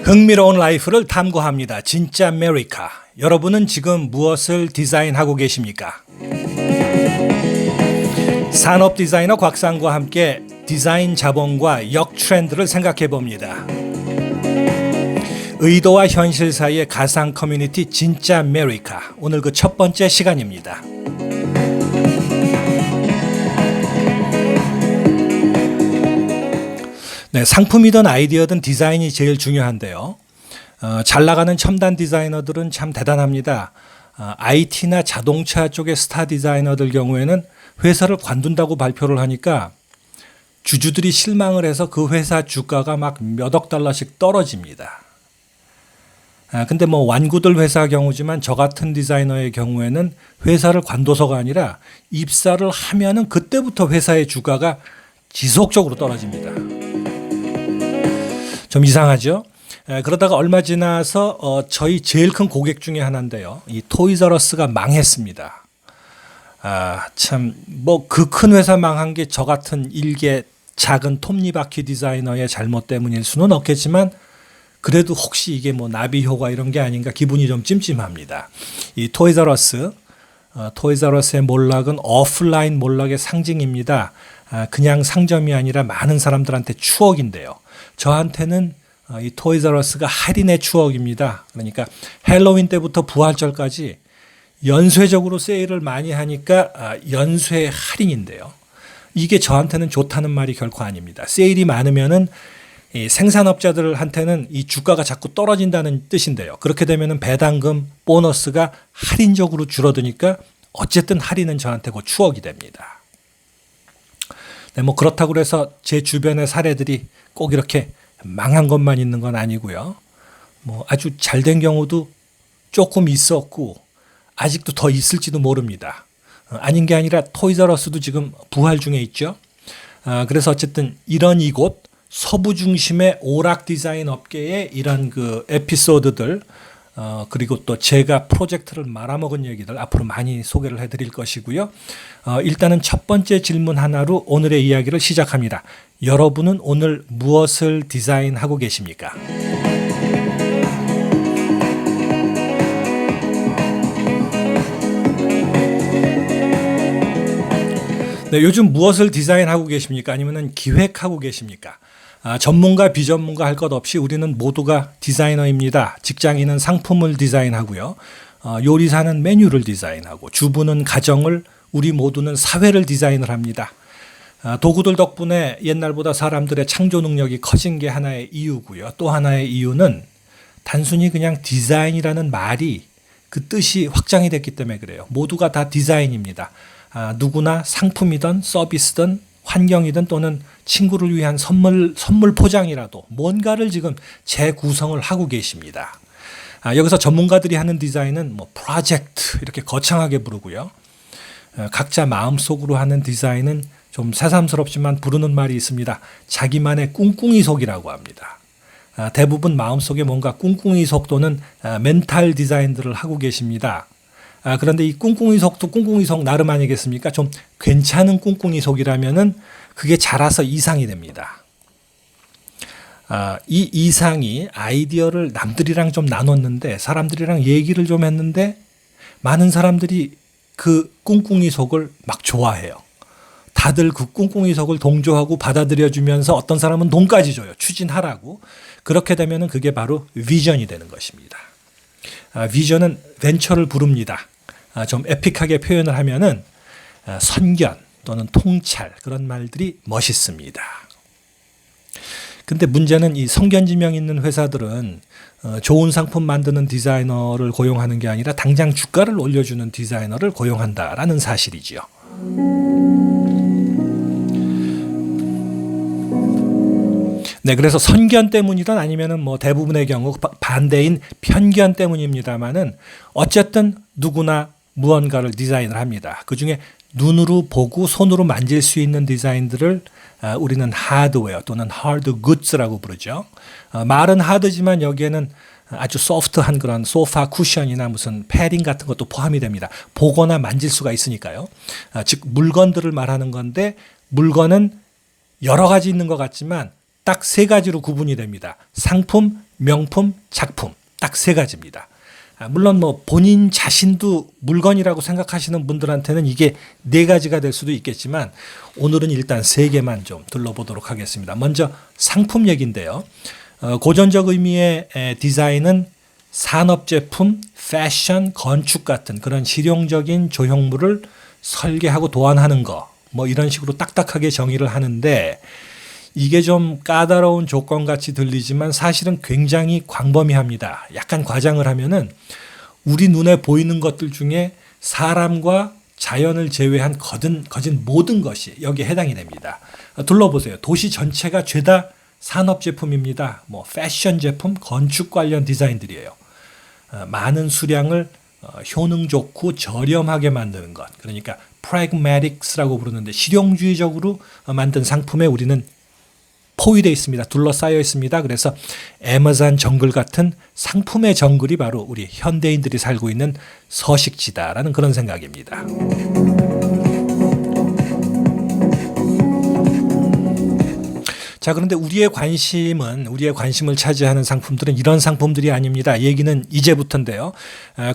흥미로운 라이프를 탐구합니다. 진짜 아메리카. 여러분은 지금 무엇을 디자인하고 계십니까? 산업 디자이너 곽상과 함께 디자인 자본과 역 트렌드를 생각해 봅니다. 의도와 현실 사이의 가상 커뮤니티 진짜 아메리카. 오늘 그 첫 번째 시간입니다. 네, 상품이든 아이디어든 디자인이 제일 중요한데요. 잘 나가는 첨단 디자이너들은 참 대단합니다. IT나 자동차 쪽의 스타 디자이너들 경우에는 회사를 관둔다고 발표를 하니까 주주들이 실망을 해서 그 회사 주가가 막 몇억 달러씩 떨어집니다. 근데 뭐 완구들 회사 경우지만 저 같은 디자이너의 경우에는 회사를 관둬서가 아니라 입사를 하면은 그때부터 회사의 주가가 지속적으로 떨어집니다. 좀 이상하죠? 그러다가 얼마 지나서 저희 제일 큰 고객 중에 하나인데요. 이 토이저러스가 망했습니다. 참 뭐 그 큰 회사 망한 게 저 같은 일개 작은 톱니바퀴 디자이너의 잘못 때문일 수는 없겠지만 그래도 혹시 이게 뭐 나비 효과 이런 게 아닌가 기분이 좀 찜찜합니다. 이 토이저러스의 몰락은 오프라인 몰락의 상징입니다. 그냥 상점이 아니라 많은 사람들한테 추억인데요. 저한테는 이 토이저러스가 할인의 추억입니다. 그러니까 헬로윈 때부터 부활절까지 연쇄적으로 세일을 많이 하니까 연쇄 할인인데요. 이게 저한테는 좋다는 말이 결코 아닙니다. 세일이 많으면은 이 생산업자들한테는 이 주가가 자꾸 떨어진다는 뜻인데요. 그렇게 되면은 배당금, 보너스가 할인적으로 줄어드니까 어쨌든 할인은 저한테 그 추억이 됩니다. 네, 뭐 그렇다고 해서 제 주변의 사례들이 꼭 이렇게 망한 것만 있는 건 아니고요. 뭐 아주 잘된 경우도 조금 있었고 아직도 더 있을지도 모릅니다. 아닌 게 아니라 토이저러스도 지금 부활 중에 있죠. 그래서 어쨌든 이런 이곳 서부 중심의 오락 디자인 업계의 이런 그 에피소드들 그리고 또 제가 프로젝트를 말아먹은 얘기들 앞으로 많이 소개를 해드릴 것이고요. 일단은 첫 번째 질문 하나로 오늘의 이야기를 시작합니다. 여러분은 오늘 무엇을 디자인하고 계십니까? 네, 요즘 무엇을 디자인하고 계십니까? 아니면 기획하고 계십니까? 전문가, 비전문가 할 것 없이 우리는 모두가 디자이너입니다. 직장인은 상품을 디자인하고요. 요리사는 메뉴를 디자인하고 주부는 가정을, 우리 모두는 사회를 디자인을 합니다. 도구들 덕분에 옛날보다 사람들의 창조 능력이 커진 게 하나의 이유고요. 또 하나의 이유는 단순히 그냥 디자인이라는 말이 그 뜻이 확장이 됐기 때문에 그래요. 모두가 다 디자인입니다. 누구나 상품이든 서비스든 환경이든 또는 친구를 위한 선물 포장이라도 뭔가를 지금 재구성을 하고 계십니다. 여기서 전문가들이 하는 디자인은 뭐 프로젝트 이렇게 거창하게 부르고요. 각자 마음속으로 하는 디자인은 좀 새삼스럽지만 부르는 말이 있습니다. 자기만의 꿍꿍이 속이라고 합니다. 대부분 마음속에 뭔가 꿍꿍이 속 또는 멘탈 디자인들을 하고 계십니다. 그런데 이 꿍꿍이 속도 꿍꿍이 속 나름 아니겠습니까? 좀 괜찮은 꿍꿍이 속이라면은 그게 자라서 이상이 됩니다. 이 이상이 아이디어를 남들이랑 좀 나눴는데 사람들이랑 얘기를 좀 했는데 많은 사람들이 그 꿍꿍이 속을 막 좋아해요. 다들 그 꿍꿍이 속을 동조하고 받아들여주면서 어떤 사람은 돈까지 줘요. 추진하라고. 그렇게 되면은 그게 바로 비전이 되는 것입니다. 비전은 벤처를 부릅니다. 좀 에픽하게 표현을 하면은 선견 또는 통찰 그런 말들이 멋있습니다. 근데 문제는 이 성견지명 있는 회사들은 좋은 상품 만드는 디자이너를 고용하는 게 아니라 당장 주가를 올려주는 디자이너를 고용한다라는 사실이지요. 네, 그래서 선견 때문이든 아니면은 뭐 대부분의 경우 반대인 편견 때문입니다만은 어쨌든 누구나 무언가를 디자인을 합니다. 그 중에 눈으로 보고 손으로 만질 수 있는 디자인들을 우리는 하드웨어 또는 하드 굿즈라고 부르죠. 말은 하드지만 여기에는 아주 소프트한 그런 소파 쿠션이나 무슨 패딩 같은 것도 포함이 됩니다. 보거나 만질 수가 있으니까요. 즉 물건들을 말하는 건데 물건은 여러 가지 있는 것 같지만 딱 세 가지로 구분이 됩니다. 상품, 명품, 작품. 딱 세 가지입니다. 물론 뭐 본인 자신도 물건이라고 생각하시는 분들한테는 이게 네 가지가 될 수도 있겠지만 오늘은 일단 세 개만 좀 둘러보도록 하겠습니다. 먼저 상품 얘기인데요. 고전적 의미의 디자인은 산업제품, 패션, 건축 같은 그런 실용적인 조형물을 설계하고 도안하는 거, 뭐 이런 식으로 딱딱하게 정의를 하는데 이게 좀 까다로운 조건같이 들리지만 사실은 굉장히 광범위합니다. 약간 과장을 하면은 우리 눈에 보이는 것들 중에 사람과 자연을 제외한 거진 모든 것이 여기에 해당이 됩니다. 둘러보세요. 도시 전체가 죄다 산업제품입니다. 뭐 패션 제품, 건축 관련 디자인들이에요. 많은 수량을 효능 좋고 저렴하게 만드는 것. 그러니까 pragmatics라고 부르는데 실용주의적으로 만든 상품에 우리는 포위되어 있습니다. 둘러싸여 있습니다. 그래서 애머잔 정글 같은 상품의 정글이 바로 우리 현대인들이 살고 있는 서식지다라는 그런 생각입니다. 자, 그런데 우리의 관심을 차지하는 상품들은 이런 상품들이 아닙니다. 얘기는 이제부터인데요.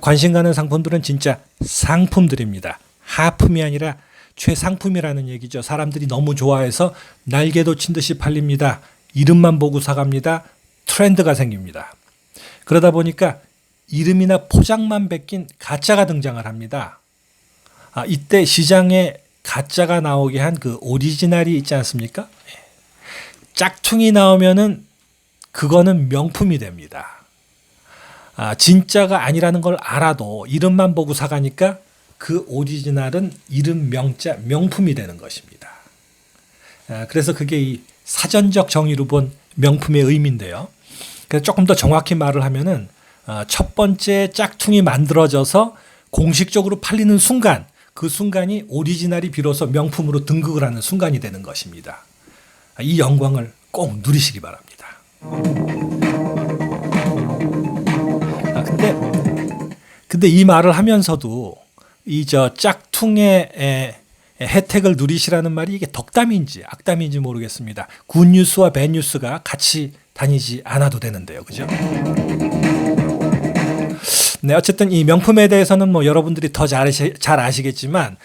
관심 가는 상품들은 진짜 상품들입니다. 하품이 아니라 최상품이라는 얘기죠. 사람들이 너무 좋아해서 날개도 친 듯이 팔립니다. 이름만 보고 사갑니다. 트렌드가 생깁니다. 그러다 보니까 이름이나 포장만 베낀 가짜가 등장을 합니다. 이때 시장에 가짜가 나오게 한 그 오리지널이 있지 않습니까? 짝퉁이 나오면은 그거는 명품이 됩니다. 진짜가 아니라는 걸 알아도 이름만 보고 사가니까 그 오리지널은 이름 명자 명품이 되는 것입니다. 그래서 그게 이 사전적 정의로 본 명품의 의미인데요. 그래서 조금 더 정확히 말을 하면은 첫 번째 짝퉁이 만들어져서 공식적으로 팔리는 순간, 그 순간이 오리지널이 비로소 명품으로 등극을 하는 순간이 되는 것입니다. 이 영광을 꼭 누리시기 바랍니다. 근데 이 말을 하면서도 이 짝퉁의 혜택을 누리시라는 말이 이게 덕담인지 악담인지 모르겠습니다. 굿뉴스와 배뉴스가 같이 다니지 않아도 되는데요. 그죠? 네, 어쨌든 이 명품에 대해서는 뭐 여러분들이 더 잘 아시겠지만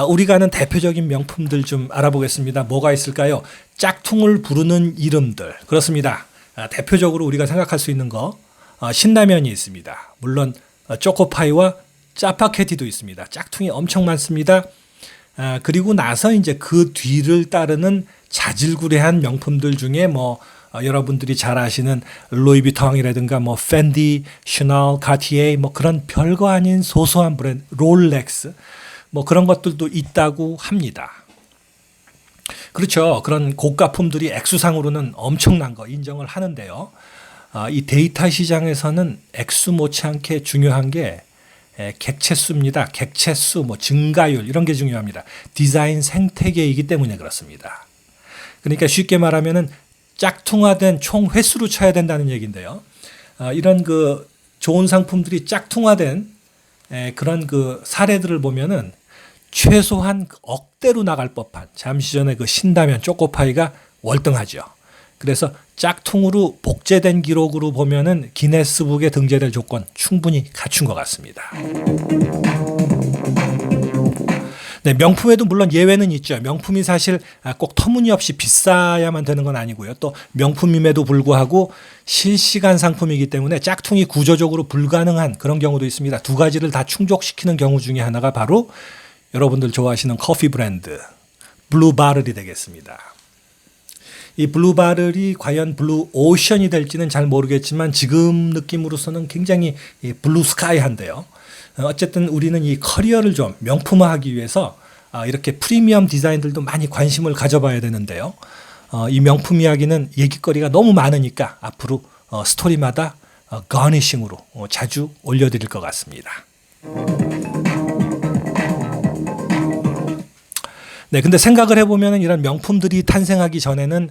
우리가 아는 대표적인 명품들 좀 알아보겠습니다. 뭐가 있을까요? 짝퉁을 부르는 이름들. 그렇습니다. 대표적으로 우리가 생각할 수 있는 거 신라면이 있습니다. 물론 초코파이와 짜파게티도 있습니다. 짝퉁이 엄청 많습니다. 그리고 나서 이제 그 뒤를 따르는 자질구레한 명품들 중에 뭐 여러분들이 잘 아시는 루이비통이라든가 뭐 펜디, 슈널, 카티에 뭐 그런 별거 아닌 소소한 브랜드, 롤렉스 뭐 그런 것들도 있다고 합니다. 그렇죠. 그런 고가품들이 액수상으로는 엄청난 거 인정을 하는데요. 이 데이터 시장에서는 액수 못지않게 중요한 게 객체수입니다. 객체수, 뭐 증가율 이런 게 중요합니다. 디자인 생태계이기 때문에 그렇습니다. 그러니까 쉽게 말하면은 짝퉁화된 총 횟수로 쳐야 된다는 얘기인데요. 이런 그 좋은 상품들이 짝퉁화된 그런 그 사례들을 보면은 최소한 억대로 나갈 법한 잠시 전에 그 신라면 초코파이가 월등하죠. 그래서 짝퉁으로 복제된 기록으로 보면은 기네스북에 등재될 조건 충분히 갖춘 것 같습니다. 네, 명품에도 물론 예외는 있죠. 명품이 사실 꼭 터무니없이 비싸야만 되는 건 아니고요. 또 명품임에도 불구하고 실시간 상품이기 때문에 짝퉁이 구조적으로 불가능한 그런 경우도 있습니다. 두 가지를 다 충족시키는 경우 중에 하나가 바로 여러분들 좋아하시는 커피 브랜드 블루바틀이 되겠습니다. 이 블루바틀이 과연 블루 오션이 될지는 잘 모르겠지만 지금 느낌으로서는 굉장히 블루스카이한데요. 어쨌든 우리는 이 커리어를 좀 명품화하기 위해서 이렇게 프리미엄 디자인들도 많이 관심을 가져봐야 되는데요. 이 명품 이야기는 얘기거리가 너무 많으니까 앞으로 스토리마다 거니싱으로 자주 올려드릴 것 같습니다. 네, 근데 생각을 해보면 이런 명품들이 탄생하기 전에는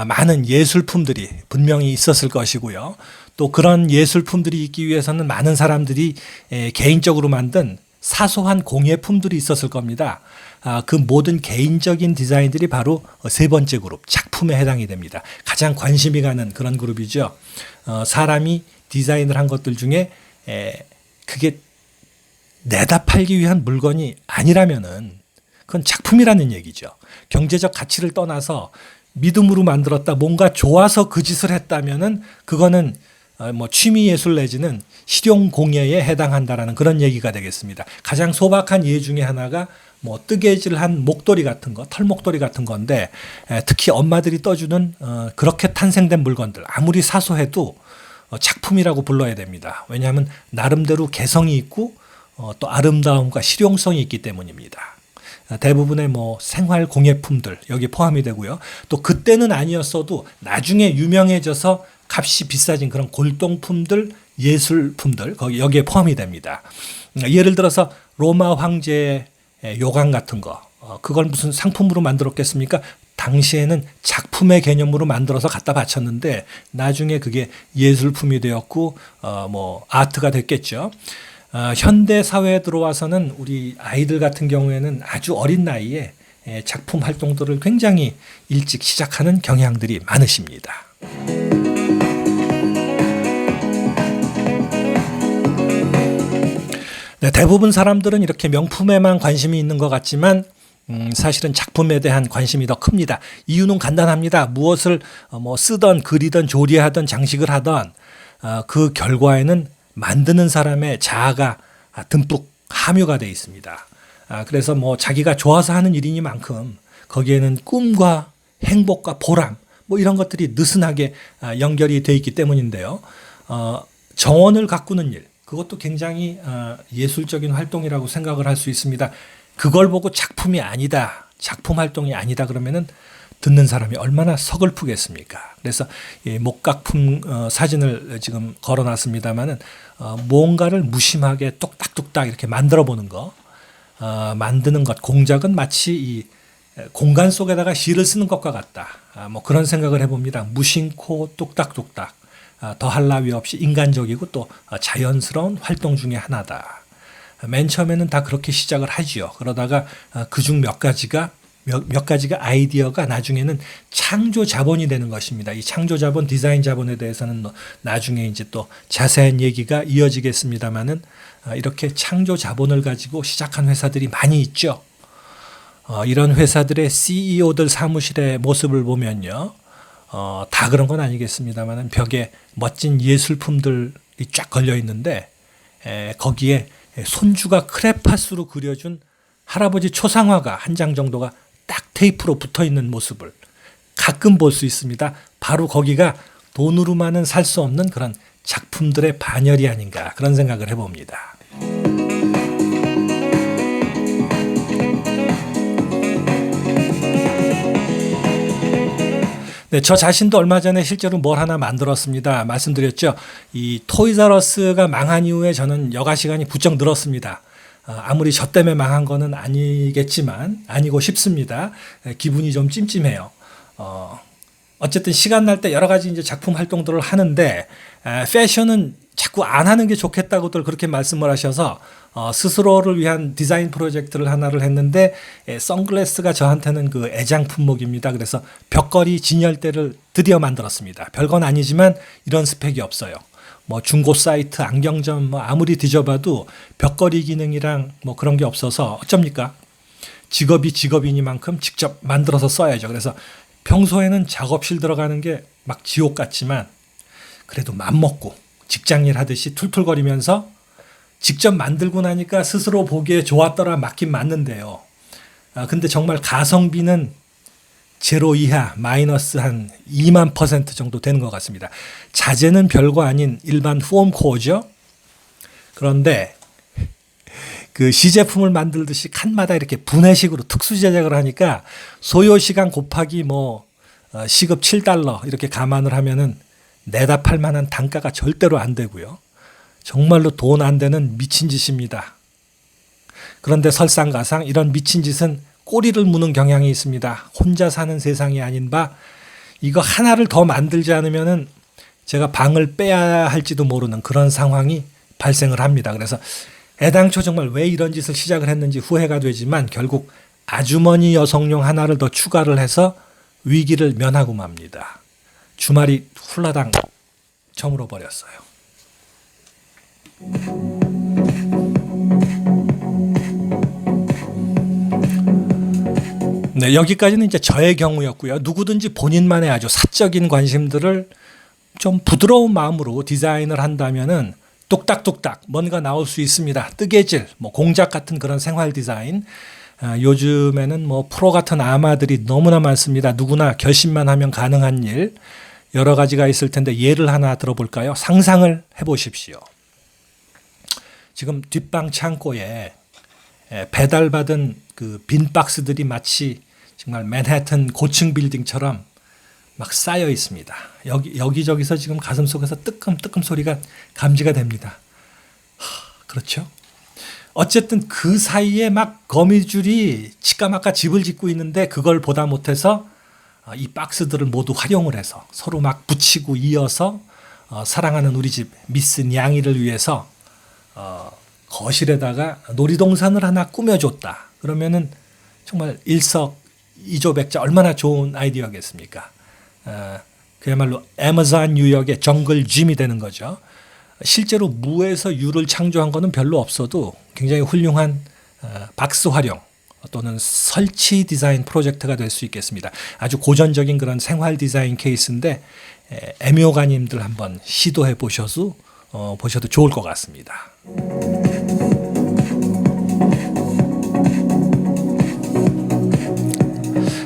많은 예술품들이 분명히 있었을 것이고요. 또 그런 예술품들이 있기 위해서는 많은 사람들이 개인적으로 만든 사소한 공예품들이 있었을 겁니다. 그 모든 개인적인 디자인들이 바로 세 번째 그룹, 작품에 해당이 됩니다. 가장 관심이 가는 그런 그룹이죠. 사람이 디자인을 한 것들 중에 그게 내다 팔기 위한 물건이 아니라면은 그건 작품이라는 얘기죠. 경제적 가치를 떠나서 믿음으로 만들었다, 뭔가 좋아서 그 짓을 했다면은 그거는 뭐 취미 예술 내지는 실용 공예에 해당한다라는 그런 얘기가 되겠습니다. 가장 소박한 예 중에 하나가 뭐 뜨개질한 목도리 같은 거, 털목도리 같은 건데, 특히 엄마들이 떠주는 그렇게 탄생된 물건들 아무리 사소해도 작품이라고 불러야 됩니다. 왜냐하면 나름대로 개성이 있고 또 아름다움과 실용성이 있기 때문입니다. 대부분의 뭐 생활 공예품들 여기 포함이 되고요. 또 그때는 아니었어도 나중에 유명해져서 값이 비싸진 그런 골동품들, 예술품들 여기에 포함이 됩니다. 예를 들어서 로마 황제의 요강 같은 거, 그걸 무슨 상품으로 만들었겠습니까? 당시에는 작품의 개념으로 만들어서 갖다 바쳤는데 나중에 그게 예술품이 되었고 뭐 아트가 됐겠죠. 현대 사회에 들어와서는 우리 아이들 같은 경우에는 아주 어린 나이에 작품 활동들을 굉장히 일찍 시작하는 경향들이 많으십니다. 네, 대부분 사람들은 이렇게 명품에만 관심이 있는 것 같지만 사실은 작품에 대한 관심이 더 큽니다. 이유는 간단합니다. 무엇을 뭐 쓰던 그리던 조리하던 장식을 하던 그 결과에는 만드는 사람의 자아가 듬뿍 함유가 되어 있습니다. 그래서 뭐 자기가 좋아서 하는 일이니만큼 거기에는 꿈과 행복과 보람 뭐 이런 것들이 느슨하게 연결이 되어 있기 때문인데요. 정원을 가꾸는 일, 그것도 굉장히 예술적인 활동이라고 생각을 할 수 있습니다. 그걸 보고 작품이 아니다, 작품 활동이 아니다 그러면은 듣는 사람이 얼마나 서글프겠습니까? 그래서 이 목각품 사진을 지금 걸어놨습니다만은 뭔가를 무심하게 뚝딱뚝딱 이렇게 만들어 보는 거, 만드는 것, 공작은 마치 이 공간 속에다가 시를 쓰는 것과 같다. 뭐 그런 생각을 해봅니다. 무심코 뚝딱뚝딱, 더할 나위 없이 인간적이고 또 자연스러운 활동 중에 하나다. 맨 처음에는 다 그렇게 시작을 하지요. 그러다가 그중 몇 가지가 아이디어가 나중에는 창조 자본이 되는 것입니다. 이 창조 자본, 디자인 자본에 대해서는 나중에 이제 또 자세한 얘기가 이어지겠습니다만은 이렇게 창조 자본을 가지고 시작한 회사들이 많이 있죠. 이런 회사들의 CEO들 사무실의 모습을 보면요. 다 그런 건 아니겠습니다만은 벽에 멋진 예술품들이 쫙 걸려 있는데 거기에 손주가 크레파스로 그려준 할아버지 초상화가 한 장 정도가 딱 테이프로 붙어 있는 모습을 가끔 볼 수 있습니다. 바로 거기가 돈으로만은 살 수 없는 그런 작품들의 반열이 아닌가 그런 생각을 해봅니다. 네, 저 자신도 얼마 전에 실제로 뭘 하나 만들었습니다. 말씀드렸죠. 이 토이자러스가 망한 이후에 저는 여가 시간이 부쩍 늘었습니다. 아무리 저 때문에 망한 거는 아니겠지만 아니고 싶습니다. 기분이 좀 찜찜해요. 어쨌든 시간 날 때 여러 가지 이제 작품 활동들을 하는데 패션은 자꾸 안 하는 게 좋겠다고들 그렇게 말씀을 하셔서 스스로를 위한 디자인 프로젝트를 하나를 했는데 선글라스가 저한테는 그 애장 품목입니다. 그래서 벽걸이 진열대를 드디어 만들었습니다. 별건 아니지만 이런 스펙이 없어요. 뭐 중고 사이트, 안경점 뭐 아무리 뒤져봐도 벽걸이 기능이랑 뭐 그런 게 없어서 어쩝니까? 직업이 직업이니만큼 직접 만들어서 써야죠. 그래서 평소에는 작업실 들어가는 게 막 지옥 같지만 그래도 맘먹고 직장일 하듯이 툴툴거리면서 직접 만들고 나니까 스스로 보기에 좋았더라 맞긴 맞는데요. 근데 정말 가성비는 제로 이하 마이너스 한 2만 % 정도 되는 것 같습니다. 자재는 별거 아닌 일반 폼 코어죠. 그런데 그 시제품을 만들듯이 칸마다 이렇게 분해식으로 특수 제작을 하니까 소요 시간 곱하기 뭐 시급 $7 이렇게 감안을 하면은 내다 팔 만한 단가가 절대로 안 되고요. 정말로 돈 안 되는 미친 짓입니다. 그런데 설상가상 이런 미친 짓은 꼬리를 무는 경향이 있습니다. 혼자 사는 세상이 아닌 바 이거 하나를 더 만들지 않으면은 제가 방을 빼야 할지도 모르는 그런 상황이 발생을 합니다. 그래서 애당초 정말 왜 이런 짓을 시작을 했는지 후회가 되지만 결국 아주머니 여성용 하나를 더 추가를 해서 위기를 면하고 맙니다. 주말이 훌라당 저물어 버렸어요. 네, 여기까지는 이제 저의 경우였고요. 누구든지 본인만의 아주 사적인 관심들을 좀 부드러운 마음으로 디자인을 한다면은 뚝딱뚝딱 뭔가 나올 수 있습니다. 뜨개질, 뭐 공작 같은 그런 생활 디자인. 요즘에는 뭐 프로 같은 아마들이 너무나 많습니다. 누구나 결심만 하면 가능한 일 여러 가지가 있을 텐데 예를 하나 들어볼까요? 상상을 해보십시오. 지금 뒷방 창고에 배달받은 그 빈 박스들이 마치 정말 맨해튼 고층 빌딩처럼 막 쌓여 있습니다. 여기저기서 지금 가슴속에서 뜨끔뜨끔 소리가 감지가 됩니다. 그렇죠? 어쨌든 그 사이에 막 거미줄이 치까마까 집을 짓고 있는데 그걸 보다 못해서 이 박스들을 모두 활용을 해서 서로 막 붙이고 이어서 사랑하는 우리 집 미스 냥이를 위해서 거실에다가 놀이동산을 하나 꾸며줬다. 그러면은 정말 일석이조백자 얼마나 좋은 아이디어겠습니까? 그야말로 애마존 유역의 정글 짐이 되는 거죠. 실제로 무에서 유를 창조한 거는 별로 없어도 굉장히 훌륭한 박스 활용 또는 설치 디자인 프로젝트가 될 수 있겠습니다. 아주 고전적인 그런 생활 디자인 케이스인데 애묘가님들 한번 시도해 보셔도 좋을 것 같습니다.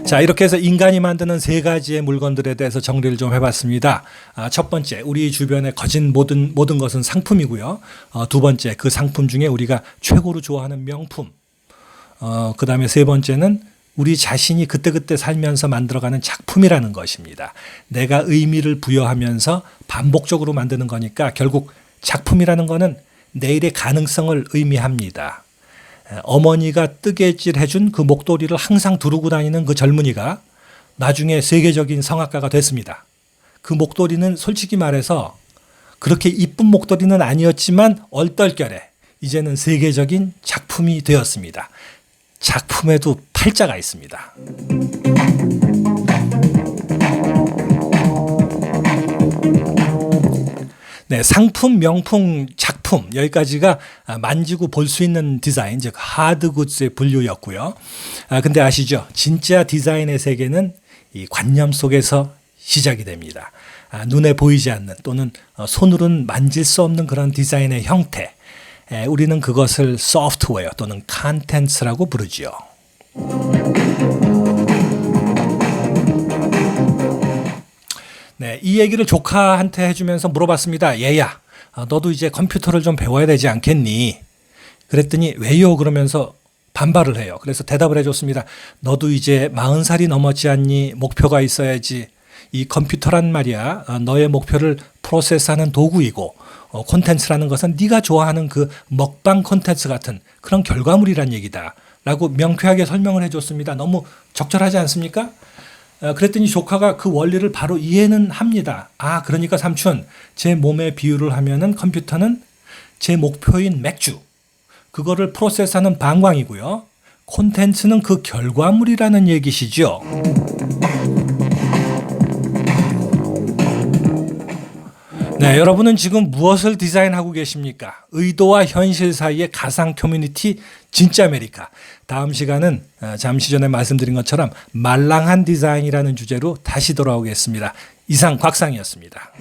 자, 이렇게 해서 인간이 만드는 세 가지의 물건들에 대해서 정리를 좀 해봤습니다. 첫 번째, 우리 주변에 거진 모든 것은 상품이고요. 두 번째, 그 상품 중에 우리가 최고로 좋아하는 명품. 그 다음에 세 번째는 우리 자신이 그때그때 살면서 만들어가는 작품이라는 것입니다. 내가 의미를 부여하면서 반복적으로 만드는 거니까 결국 작품이라는 거는 내일의 가능성을 의미합니다. 어머니가 뜨개질 해준 그 목도리를 항상 두르고 다니는 그 젊은이가 나중에 세계적인 성악가가 됐습니다. 그 목도리는 솔직히 말해서 그렇게 이쁜 목도리는 아니었지만 얼떨결에 이제는 세계적인 작품이 되었습니다. 작품에도 팔자가 있습니다. 네, 상품, 명품, 작품 여기까지가 만지고 볼 수 있는 디자인, 즉 하드굿즈의 분류였고요. 근데 아시죠? 진짜 디자인의 세계는 이 관념 속에서 시작이 됩니다. 눈에 보이지 않는 또는 손으로는 만질 수 없는 그런 디자인의 형태. 우리는 그것을 소프트웨어 또는 컨텐츠라고 부르지요. 네, 이 얘기를 조카한테 해주면서 물어봤습니다. 얘야, 너도 이제 컴퓨터를 좀 배워야 되지 않겠니? 그랬더니 왜요? 그러면서 반발을 해요. 그래서 대답을 해줬습니다. 너도 이제 40살이 넘었지 않니? 목표가 있어야지. 이 컴퓨터란 말이야. 너의 목표를 프로세스하는 도구이고 콘텐츠라는 것은 네가 좋아하는 그 먹방 콘텐츠 같은 그런 결과물이란 얘기다. 라고 명쾌하게 설명을 해줬습니다. 너무 적절하지 않습니까? 그랬더니 조카가 그 원리를 바로 이해는 합니다. 그러니까 삼촌, 제 몸에 비유를 하면은 컴퓨터는 제 목표인 맥주, 그거를 프로세스하는 방광이고요. 콘텐츠는 그 결과물이라는 얘기시죠. 네, 여러분은 지금 무엇을 디자인하고 계십니까? 의도와 현실 사이의 가상 커뮤니티 진짜 아메리카. 다음 시간은 잠시 전에 말씀드린 것처럼 말랑한 디자인이라는 주제로 다시 돌아오겠습니다. 이상 곽상이었습니다.